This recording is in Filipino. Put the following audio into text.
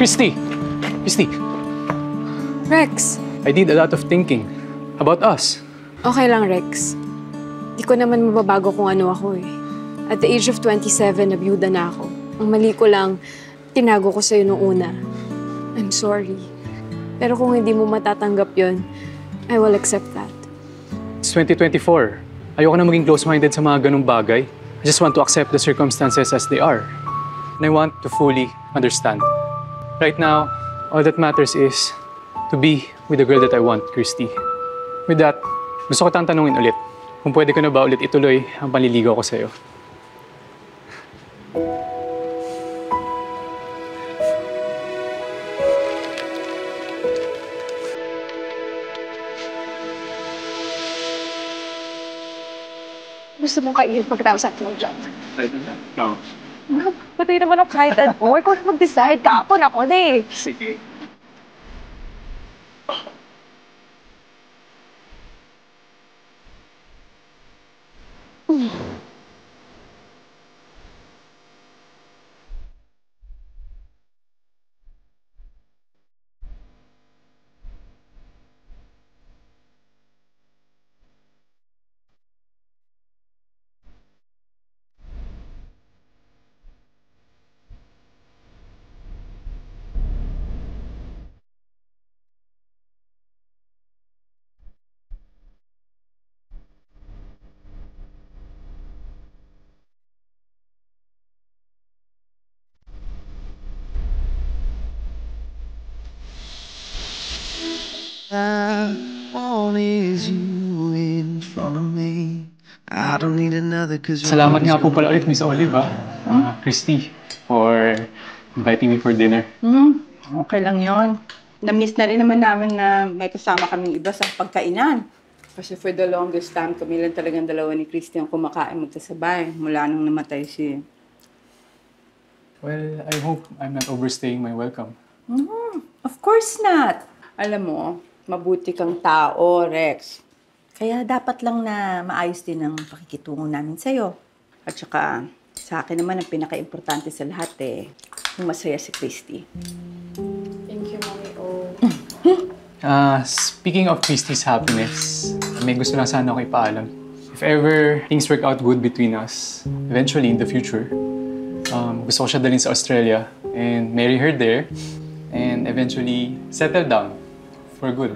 Christy! Christy! Rex! I did a lot of thinking about us. Okay lang, Rex. Di ko naman mababago kung ano ako eh. At the age of 27, nabiyuda na ako. Ang mali ko lang, tinago ko sa'yo nung una. I'm sorry. Pero kung hindi mo matatanggap yon, I will accept that. It's 2024. Ayoko na maging close-minded sa mga ganung bagay. I just want to accept the circumstances as they are. And I want to fully understand. Right now, all that matters is to be with the girl that I want, Christy. With that, gusto ko tang tanungin ulit. Kung pwede ko na ba ulit ituloy ang panliligaw ko sa'yo. Gusto mong kainin pagkatapos natin mag-job? No. Patay naman ako kahit ano. Ikaw na mag-decide. Kapon ako na eh. Sige. All is you in front of me. I don't need another cause Salamat nga po pala ulit, Miss Olive, Christy, for inviting me for dinner. Okay lang yon. Na-miss na rin naman namin na may kasama kaming iba sa pagkainan. Kasi for the longest time, kami lang talagang dalawa ni Christy ang kumakain magkasabay mula nung namatay siya. Well, I hope I'm not overstaying my welcome. Of course not. Alam mo, mabuti kang tao, Rex. Kaya dapat lang na maayos din ang pakikitungo namin sa'yo. At saka, sa akin naman ang pinaka-importante sa lahat yung masaya si Christy. Thank you, Mami O. Speaking of Christy's happiness, may gusto lang sana ako ipaalam. If ever things work out good between us, eventually in the future, gusto ko siya dalhin sa Australia and marry her there and eventually settle down for good.